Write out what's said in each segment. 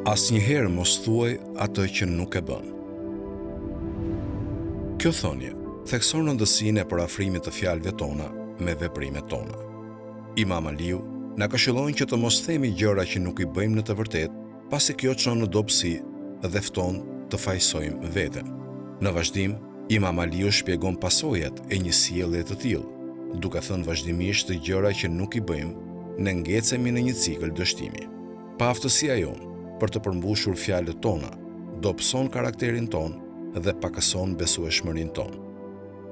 Asnjëherë mos thuaj atë që nuk e bën. Kjo thënie thekson rëndësinë e parafrimit të fjalëve tona me veprimet tona. Imam Aliu na këshillon që të mos themi gjëra që nuk i bëjmë në të vërtetë, pasi kjo çon në dobësi dhe fton të fajsojmë veten. Në vazhdim, Imam Aliu shpjegon pasojat e një sjellje të tillë, duke thënë vazhdimisht të gjëra që nuk i bëjmë, ne ngecemi në një cikël dështimi. Pa aftësia jonë për të përmbushur fjalët tona, dobëson karakterin ton dhe pakëson besueshmërinë tonë.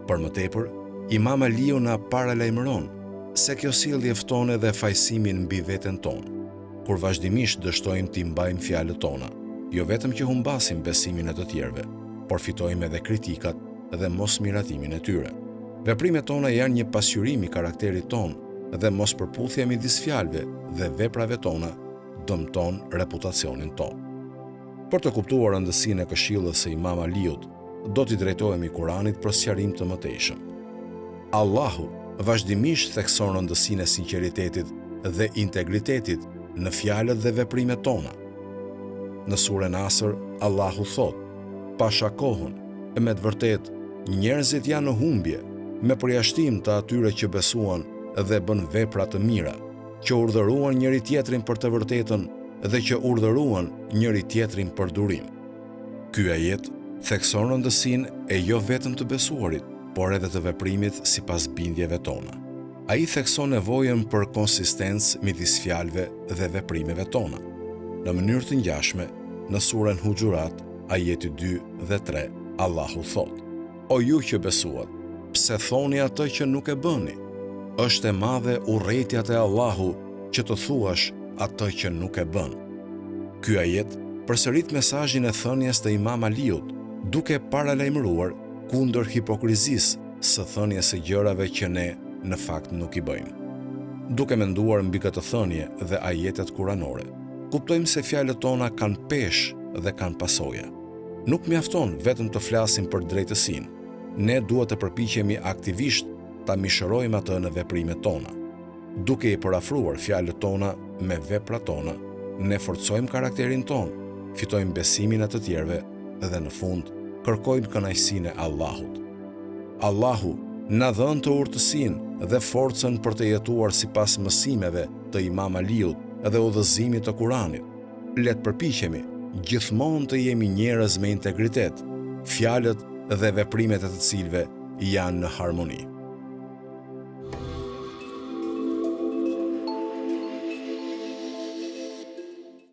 Për më tepër, Imam Aliu na paralajmëron se kjo sjellje fton edhe fajsimin mbi veten tonë, kur vazhdimisht dështojmë t'i mbajmë fjalët tona, jo vetëm që humbasim besimin e të tjerëve, por fitojmë edhe kritikat dhe mosmiratimin e tyre. Veprimet tona janë një pasqyrim i karakterit tonë dhe mospërputhja midis fjalëve dhe veprave tona dëmton reputacionin tonë. Për të kuptuar rëndësinë e këshillës së Imam Aliut, do t'i drejtohemi Kuranit për sqarim të mëtejshëm. Allahu vazhdimisht thekson rëndësinë e sinqeritetit dhe integritetit në fjalët dhe veprimet tona. Në surën Asr, Allahu thot: "Pasha kohën, me të vërtetë, njerëzit janë në humbje, me përjashtim të atyre që besuan dhe bën vepra të mira, që urdhëruan njëri tjetrin për të vërtetën dhe që urdhëruan njëri tjetrin për durim." Ky ajet thekson rëndësinë e jo vetëm të besuarit, por edhe të veprimit sipas bindjeve tona. Ai thekson nevojën për konsistencë midis fjalëve dhe veprimeve tona. Në mënyrë të ngjashme, në surën Huxhurat, ajeti 2 dhe 3, Allahu thot: "O ju që besuat, pse thoni atë që nuk e bëni? Është e madhe urrëtitja e Allahu që të thuash atë që nuk e bën." Ky ajet përsërit mesazhin e thënies të Imam Aliut, duke paralajmëruar kundër hipokrizisë së thënies së gjërave që ne në fakt nuk i bëjmë. Duke menduar mbi këtë thënie dhe ajetet kuranore, kuptojmë se fjalët tona kanë peshë dhe kanë pasoja. Nuk mjafton vetëm të flasim për drejtësinë, ne duhet të përpiqemi aktivisht ta mishërojmë atë në veprimet tona. Duke i parafruar fjalët tona me veprat tona, ne forcojmë karakterin ton, fitojmë besimin e të tjerëve dhe në fund kërkojmë kënaqësinë e Allahut. Allahu na dhën të urtësinë dhe forcën për të jetuar sipas mësimeve të Imam Aliut dhe udhëzimit të Kuranit. Le të përpiqemi gjithmonë të jemi njerëz me integritet, fjalët dhe veprimet e të cilëve janë në harmoni.